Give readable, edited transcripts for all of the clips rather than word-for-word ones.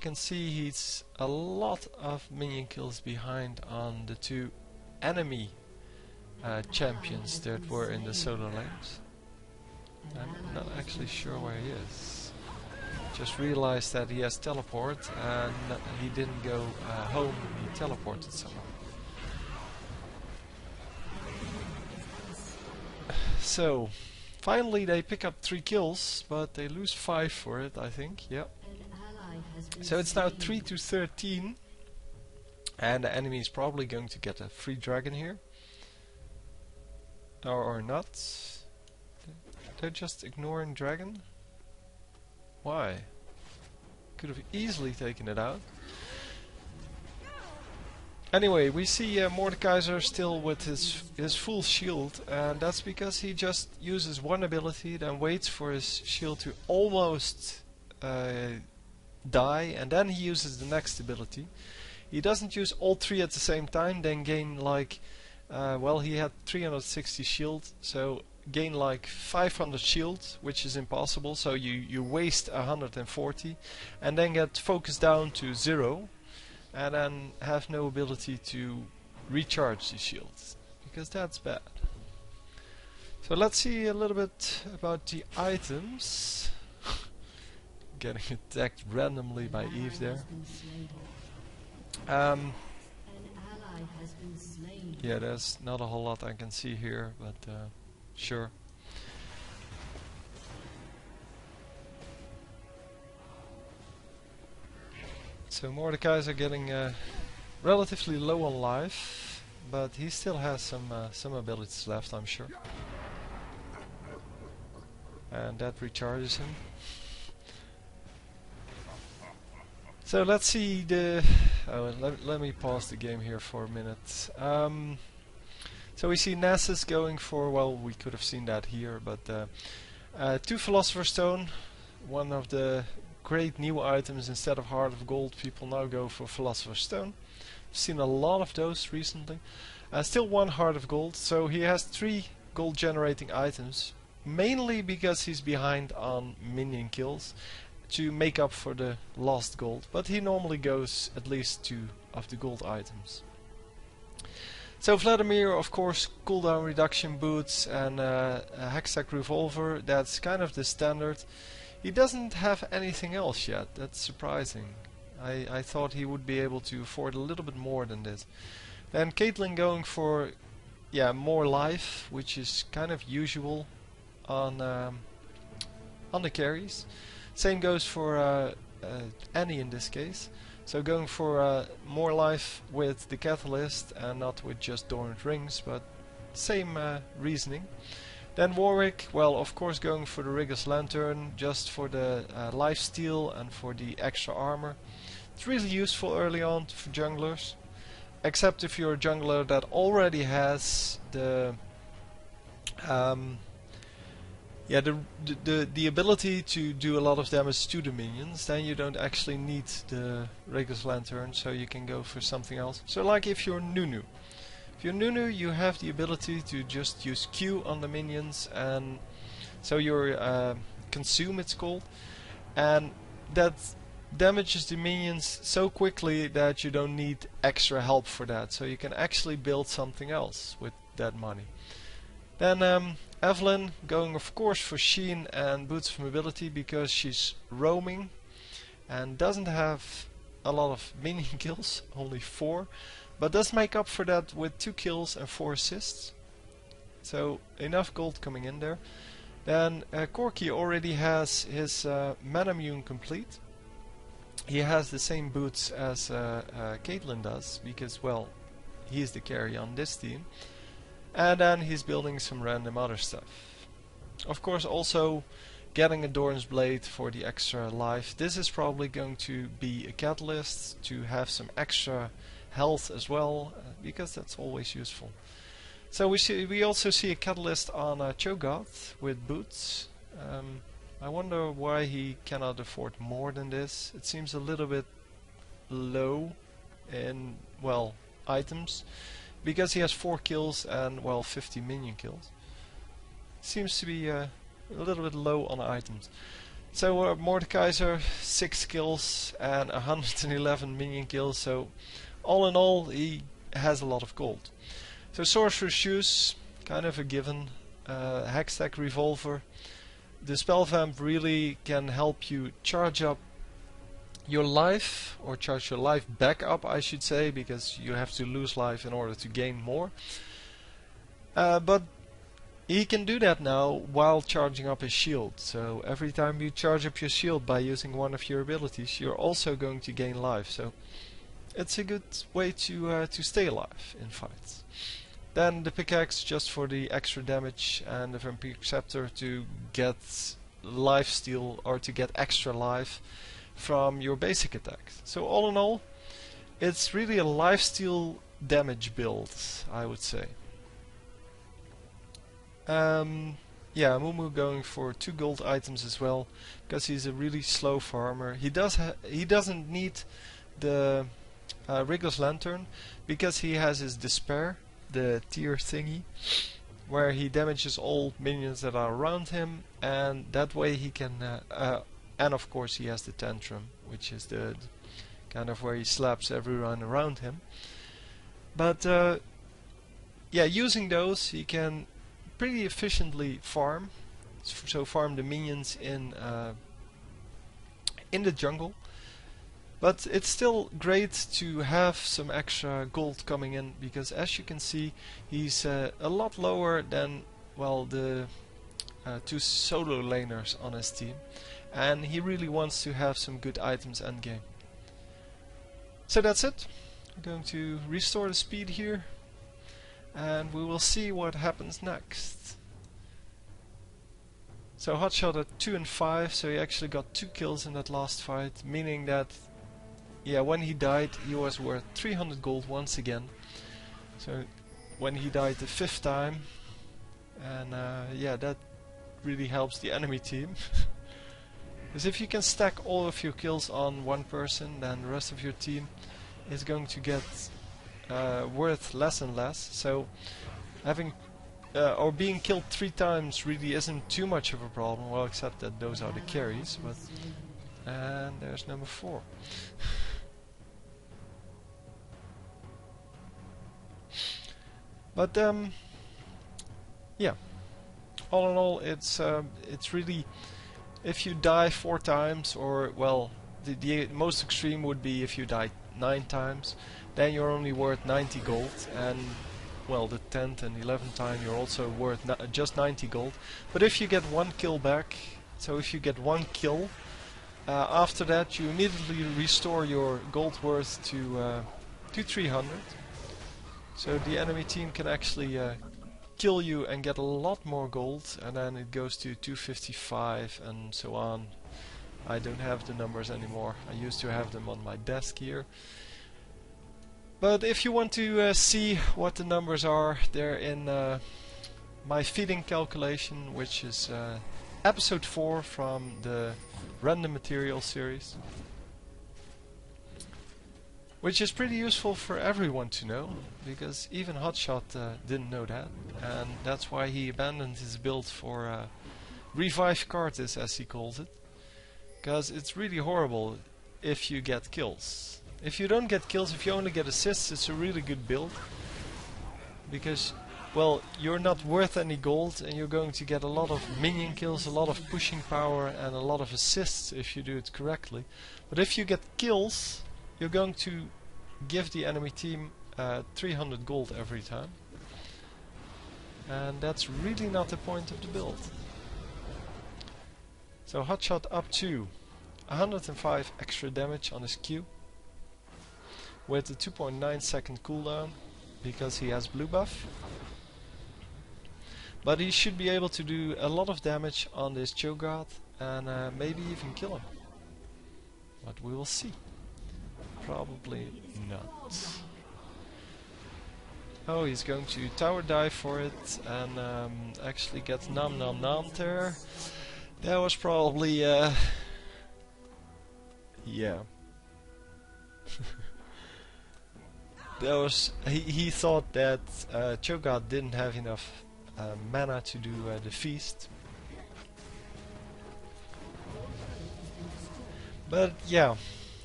you can see, he's a lot of minion kills behind on the two enemy champions that were in the solo lanes. I'm not actually sure where he is. Just realized that he has teleport and he didn't go home, he teleported somewhere. So, finally they pick up 3 kills, but they lose 5 for it, I think. Yep. So it's now 3-13, and the enemy is probably going to get a free dragon here. Or not. They're just ignoring dragon? Why? Could have easily taken it out. Anyway, we see Mordekaiser still with his full shield, and that's because he just uses one ability, then waits for his shield to almost die, and then he uses the next ability. He doesn't use all 3 at the same time, then gain like, well, he had 360 shield, so gain like 500 shield, which is impossible, so you waste 140, and then get focused down to 0. And then have no ability to recharge the shields, because that's bad. So let's see a little bit about the items. Getting attacked randomly by Eve there. Yeah, there's not a whole lot I can see here, but sure. So Mordekaiser getting relatively low on life, but he still has some abilities left, I'm sure. And that recharges him. So let's see the... Oh, let me pause the game here for a minute. So we see Nasus going for, well, we could have seen that here, but 2 Philosopher's Stone, one of the great new items. Instead of Heart of Gold, people now go for Philosopher's Stone. I've seen a lot of those recently. Still 1 Heart of Gold, so he has 3 gold generating items, mainly because he's behind on minion kills to make up for the lost gold, but he normally goes at least 2 of the gold items. So Vladimir, of course, cooldown reduction boots and a Hextech revolver, that's kind of the standard. He doesn't have anything else yet, that's surprising. I thought he would be able to afford a little bit more than this. Then Caitlyn going for, yeah, more life, which is kind of usual on the carries. Same goes for Annie in this case. So going for more life with the Catalyst and not with just Dormant Rings, but same reasoning. Then Warwick, well, of course going for the Rigger's Lantern, just for the lifesteal and for the extra armor. It's really useful early on for junglers, except if you're a jungler that already has the the ability to do a lot of damage to the minions. Then you don't actually need the Rigger's Lantern, so you can go for something else. So like if you're Nunu. If you're Nunu, you have the ability to just use Q on the minions, and so your consume, it's called, and that damages the minions so quickly that you don't need extra help for that. So you can actually build something else with that money. Then Evelyn going of course for Sheen and Boots of Mobility because she's roaming and doesn't have a lot of minion kills, only 4. But does make up for that with 2 kills and 4 assists. So enough gold coming in there. Then Corki already has his Manamune complete. He has the same boots as Caitlyn does, because, well, he's the carry on this team. And then he's building some random other stuff. Of course also getting a Doran's Blade for the extra life. This is probably going to be a catalyst to have some extra health as well, because that's always useful. So we also see a catalyst on Cho'Gath with boots. I wonder why he cannot afford more than this. It seems a little bit low in, well, items, because he has 4 kills and, well, 50 minion kills. Seems to be a little bit low on items. So Mordekaiser 6 kills and 111 minion kills, so all in all he has a lot of gold. So Sorcerer's Shoes, kind of a given. Hextech Revolver. The Spell Vamp really can help you charge up your life, or charge your life back up I should say, because you have to lose life in order to gain more. But he can do that now while charging up his shield. So every time you charge up your shield by using one of your abilities, you're also going to gain life. So it's a good way to stay alive in fights. Then the pickaxe just for the extra damage, and the Vampire Scepter to get life steal or to get extra life from your basic attack. So all in all, it's really a lifesteal damage build, I would say. Yeah, Mumu going for 2 gold items as well, because he's a really slow farmer. He doesn't need the Rigorous Lantern, because he has his Despair, the tier thingy, where he damages all minions that are around him, and that way he can and of course he has the Tantrum, which is the kind of where he slaps everyone around him. But yeah, using those he can pretty efficiently farm, so farm the minions in the jungle. But it's still great to have some extra gold coming in, because as you can see he's a lot lower than, well, the 2 solo laners on his team, and he really wants to have some good items endgame. So that's it. I'm going to restore the speed here, and we will see what happens next. So Hotshot at 2 and 5, so he actually got 2 kills in that last fight, meaning that, yeah, when he died he was worth 300 gold once again. So when he died the 5th time, and yeah, that really helps the enemy team. Because if you can stack all of your kills on one person, then the rest of your team is going to get worth less and less. So having or being killed 3 times really isn't too much of a problem, well, except that those are the carries. But and there's number 4. But yeah, all in all, it's really, if you die 4 times, or well, the most extreme would be if you die 9 times, then you're only worth 90 gold, and well, the 10th and 11th time you're also worth just 90 gold. But if you get 1 kill back, so if you get 1 kill, after that you immediately restore your gold worth to 300. So the enemy team can actually kill you and get a lot more gold, and then it goes to 255 and so on. I don't have the numbers anymore. I used to have them on my desk here. But if you want to see what the numbers are, they're in my feeding calculation, which is episode 4 from the Random Material series. Which is pretty useful for everyone to know, because even Hotshot didn't know that, and that's why he abandoned his build for Revive Cartis, as he calls it. Because it's really horrible if you get kills. If you don't get kills, if you only get assists, it's a really good build. Because, well, you're not worth any gold, and you're going to get a lot of minion kills, a lot of pushing power, and a lot of assists if you do it correctly. But if you get kills, you're going to give the enemy team 300 gold every time. And that's really not the point of the build. So Hotshot up to 105 extra damage on his Q, with a 2.9 second cooldown, because he has blue buff. But he should be able to do a lot of damage on this Cho'Gath, and maybe even kill him. But we will see. Probably not. Oh, he's going to tower dive for it, and actually get nom nom nom there. That was probably yeah. That was he thought that Cho'Gath didn't have enough mana to do the feast. But yeah,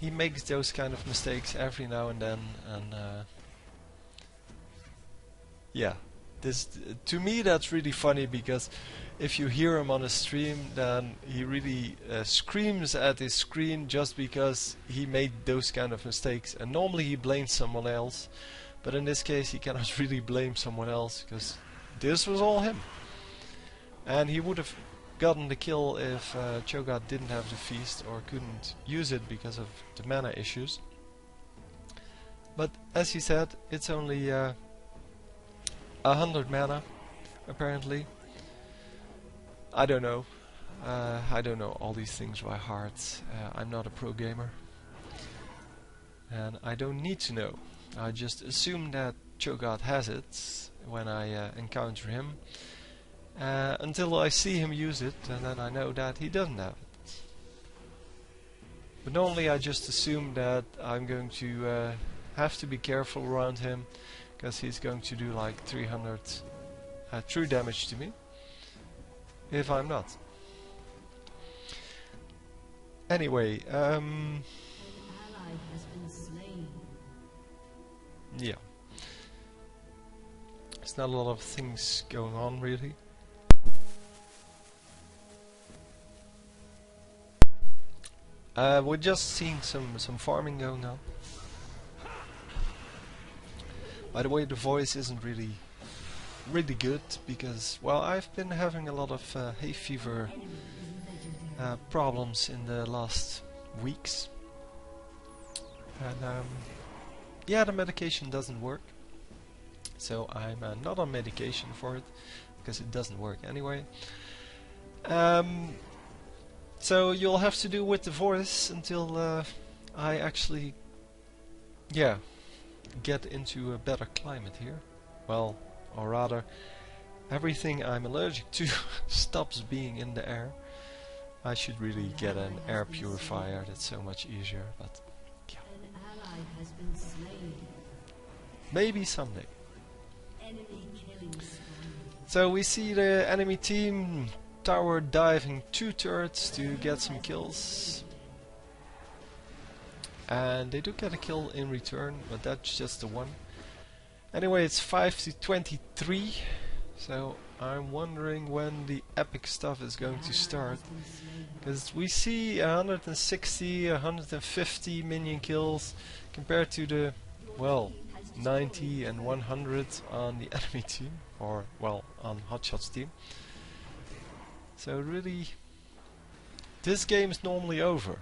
he makes those kind of mistakes every now and then, and yeah, this to me that's really funny, because if you hear him on a stream, then he really screams at his screen just because he made those kind of mistakes, and normally he blames someone else, but in this case he cannot really blame someone else, because this was all him. And he would have gotten the kill if Cho'Gath didn't have the feast or couldn't use it because of the mana issues. But as he said, it's only 100 mana apparently. I don't know. I don't know all these things by heart. I'm not a pro gamer, and I don't need to know. I just assume that Cho'Gath has it when I encounter him, until I see him use it, and then I know that he doesn't have it. But normally I just assume that I'm going to have to be careful around him, because he's going to do like 300 true damage to me if I'm not. Anyway, yeah, there's not a lot of things going on really. We're just seeing some farming going on. By the way, the voice isn't really good because, well, I've been having a lot of hay fever problems in the last weeks, and yeah, the medication doesn't work, so I'm not on medication for it because it doesn't work anyway. So you'll have to do with the voice until I actually, yeah, get into a better climate here. Well, or rather, everything I'm allergic to stops being in the air. I should really get an air purifier, that's so much easier, but yeah. Maybe someday. So we see the enemy team tower diving 2 turrets to get some kills. And they do get a kill in return, but that's just the one. Anyway, it's 5-23, so I'm wondering when the epic stuff is going to start. Because we see 160, 150 minion kills compared to the, well, 90 and 100 on the enemy team, or, well, on Hotshot's team. So really, this game is normally over